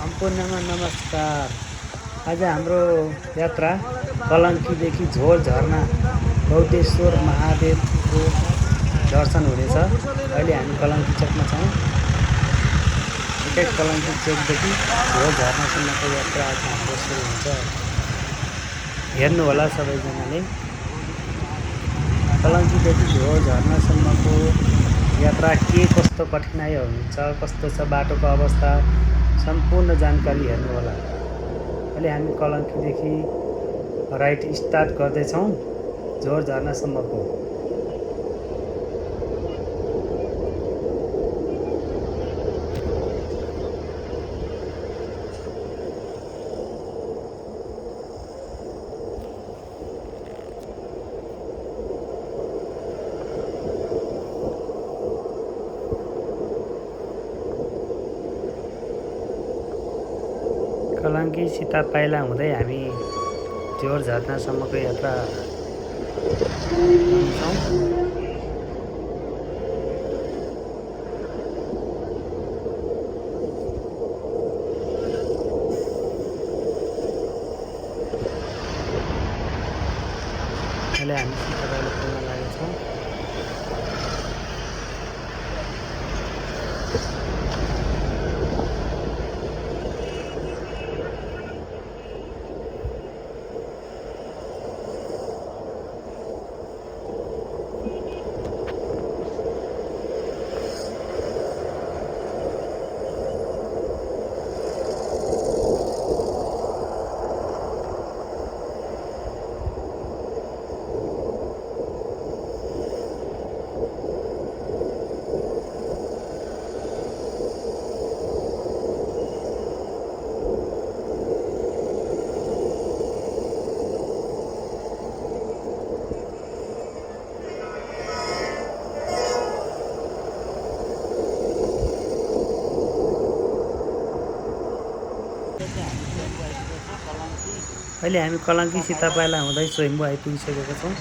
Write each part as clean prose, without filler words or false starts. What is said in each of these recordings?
सम्पूर्णमा नमस्कार। आज हाम्रो यात्रा कलङ्कीदेखि झोर झरना बौद्धेश्वर महादेवको दर्शन हुनेछ। अहिले हामी कलङ्की चोकमा छौँ। कलङ्की चोकदेखि झोर झरनासम्मको यात्रा आज हाम्रो सुरु हुन्छ। हेर्नुहोला सबैजनाले। कलङ्कीदेखि झोर झरनासम्मको यात्रा के कस्तो कठिनाइहरू हुन्छ, कस्तो छ बाटोको अवस्था, सम्पूर्ण जानकारी हेर्नुहोला। अहिले हामी कलङ्कीदेखि राइट स्टार्ट गर्दैछौँ झोर झरनासम्मको। कलङ्की सीता पाइला हुँदै हामी झोर झरनासम्मको यात्रा गर्छौँ। अहिले हामी सीता पाइला पुग्न लागेछौँ। अहिले हामी कलङ्की सीता पाइला हुँदै स्वयम्भू आइपुगिसकेका छौँ।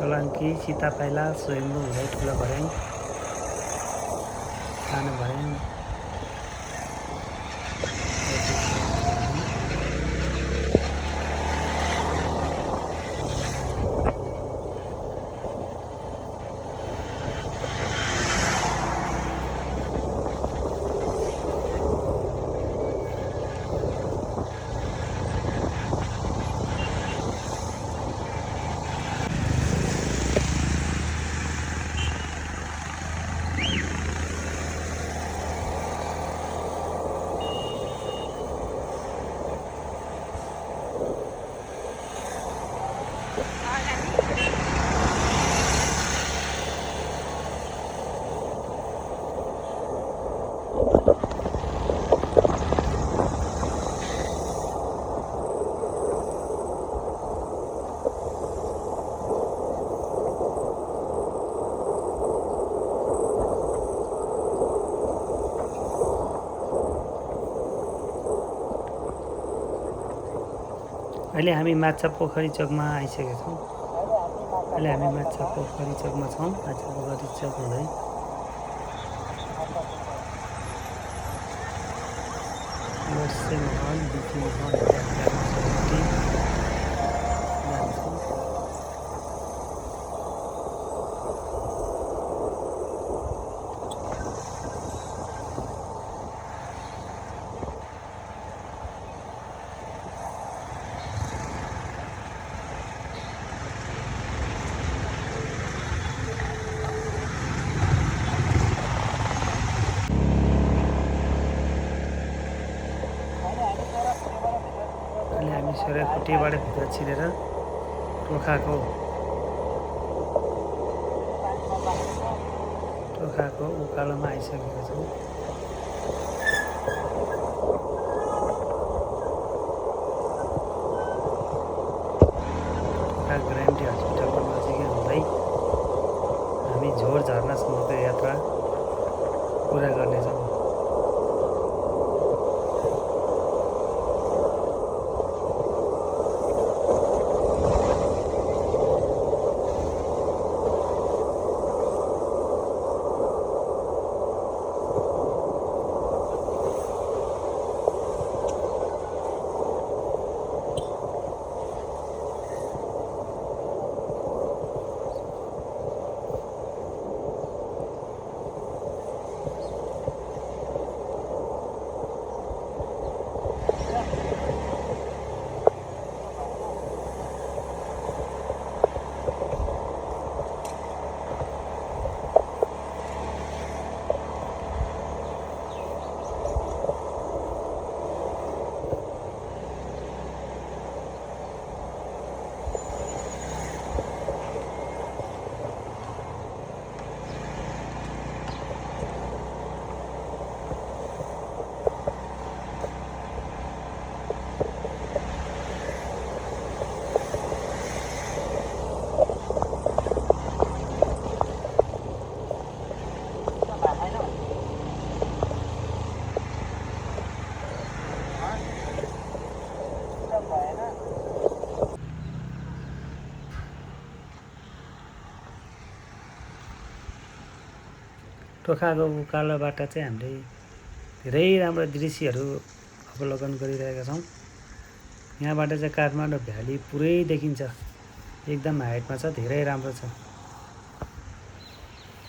कलङ्की सीता पाइला स्वयम्भू हुँदै ठुलो भर्याङ, सानो भर्याङ, अहिले हामी माछा पोखरी चोकमा आइसकेका छौँ। अहिले हामी माछा पोखरी चोकमा छौँ। माछा पोखरी चोक हुँदै वर्षे महल बिपी महल जान्छौँ। अहिले हामी सोराखुट्टीबाट भित्र छिरेर टोखाको उकालोमा आइसकेका छौँ। टोखा ग्रान्डी हस्पिटलको नजिकै हुँदै हामी झोर झर्नासम्मको यात्रा पुरा गर्नेछौँ। टोखाको उकालोबाट चाहिँ हामीले धेरै राम्रो दृश्यहरू अवलोकन गरिरहेका छौँ। यहाँबाट चाहिँ काठमाडौँ भ्याली पुरै देखिन्छ। एकदम हाइटमा छ, धेरै राम्रो छ।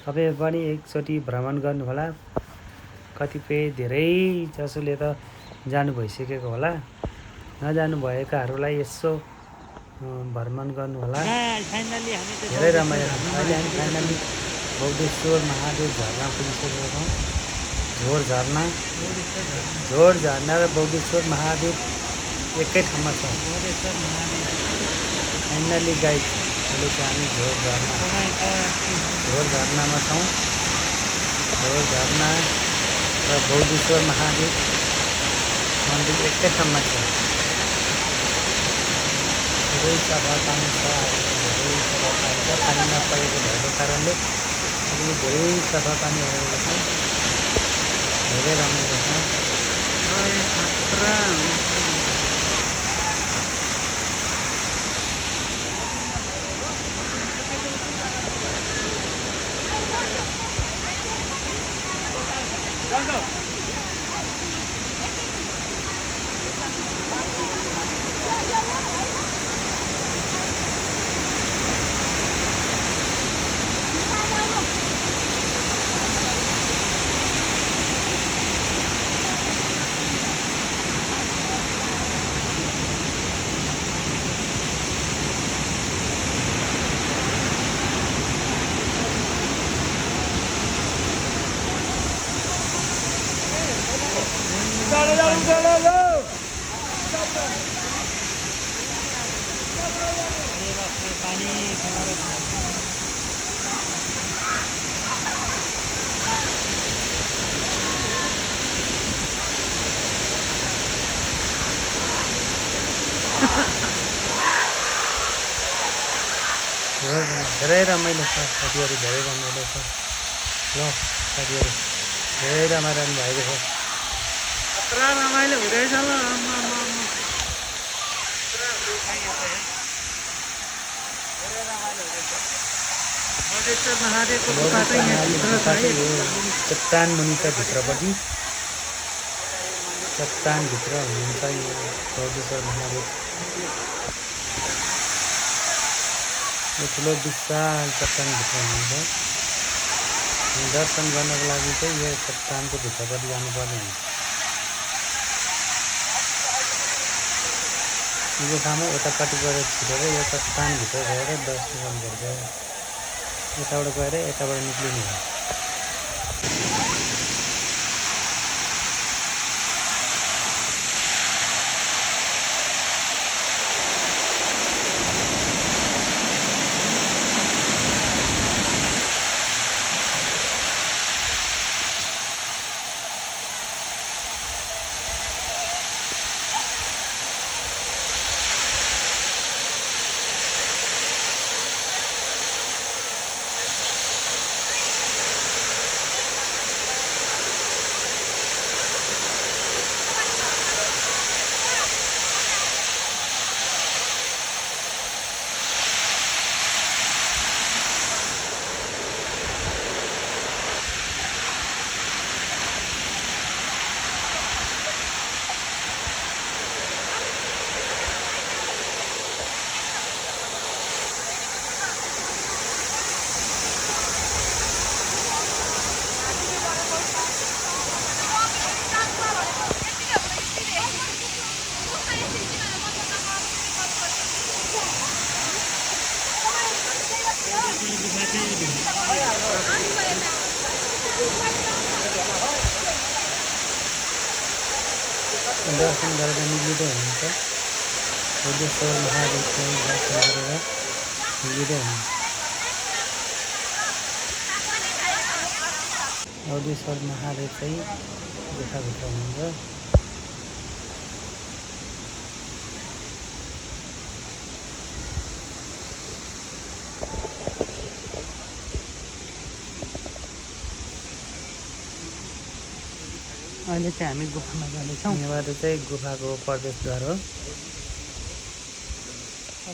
तपाईँ पनि एकचोटि भ्रमण गर्नुहोला। कतिपय धेरै जसोले त जानु भइसकेको होला, नजानु भएकाहरूलाई यसो भ्रमण गर्नुहोला। धेरै रमाइलो छ। अहिले हामी फाइनली बौद्धेश्वर महादेव झरना पुगिसकेका छौँ। झोर झरना र बौद्धेश्वर महादेव एकै ठाउँमा छ। फाइनली गाइड अहिले चाहिँ हामी झोर झरनामा छौँ। झोर झरना र बौद्धेश्वर महादेव मन्दिर एकै ठाउँमा छ। धेरै सफा पानी छ। धेरै सफा पानी छ। पानी नपरेको भएको कारणले अहिले धेरै सफा पानी आएको छ। धेरै रमाइलो छ। धेरै रमाइलो छ। साथीहरू धेरै रमाइलो छ। ल साथीहरू धेरै रमाइरहनु भएको छ। रमाइलो हुँदैछ ल। चट्टान मुनि छ भित्रपट्टि चट्टानभित्र हुनुहुन्छ यहाँ बौद्धेश्वर महादेव यो ठुलो विशाल चट्टानभित्र हुनुहुन्छ दर्शन गर्नको लागि चाहिँ यो चट्टानको भित्रपट्टि जानुपर्ने हुन्छ यो ठाउँमा यतापट्टि गएर छिरेर यो चट्टानभित्र गएर दर्शन गर्नुपर्छ यताबाट गएर यताबाट निक्लिनु हो दर्शन गरेर निक्लिँदै हुनुहुन्छ बौद्धेश्वर महादेवको दर्शन गरेर निक्लिँदै हुनुहुन्छ बौद्धेश्वर महादेव चाहिँ गुफाभित्र हुनुहुन्छ अहिले चाहिँ हामी गुफामा जाँदैछौँ यहाँबाट चाहिँ गुफाको प्रवेशद्वार हो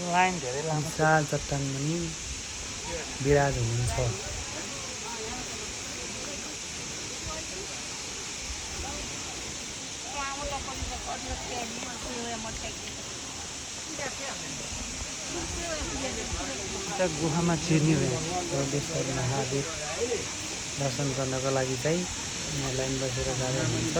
लाइन धेरै लामो विशाल चट्टान पनि विराज हुनुहुन्छ गुफामा छिर्ने भयो बौद्धेश्वर महादेव दर्शन गर्नको लागि चाहिँ यहाँ लाइन बसेर जाँदै हुनुहुन्छ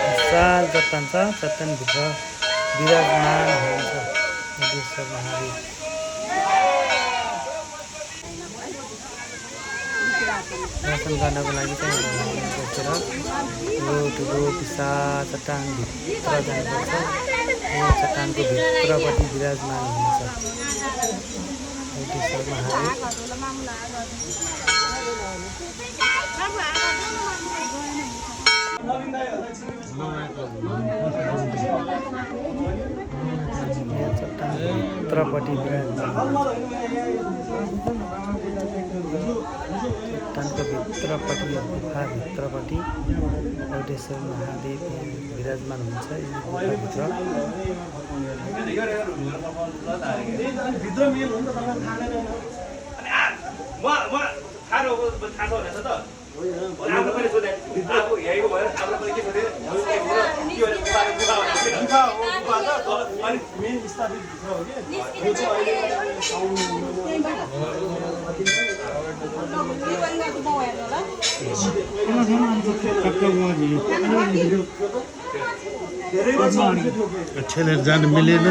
विशाल चट्टान छ चट्टानभित्र विराजमान हुनुहुन्छ बौद्धेश्वर महादेव दर्शन गर्नको लागि चाहिँ बसेर यो ठुलो विशाल चट्टानभित्र जानुपर्छ यो चट्टानको भित्रपट्टि विराजमान हुनुहुन्छ बौद्धेश्वर महादेव चट्टानभित्रपट्टि विराजमान चट्टानको भित्रपट्टि गुफाभित्रपट्टि बौद्धेश्वर महादेव विराजमान हुन्छ यो गुफाभित्र ठेलेर जानु मिलेन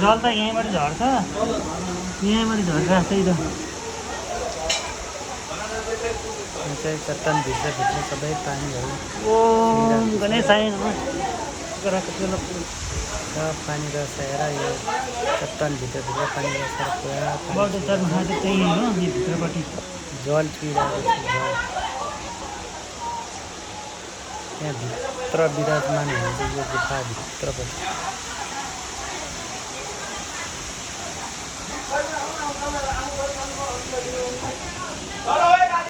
जल त यहीँबाट झर्छ यहीँबाट झर्छ त्यही त चाहिँ चट्टान भित्र सबै पानीहरू ओम गणेशाय नमः पानी रसाएर यो चट्टानभित्रभित्र पानी रसाएर पुरा जल चुइरहेको छ जल त्यहाँभित्र विराजमान हुन्छ यो गुफाभित्रपट्टि All right.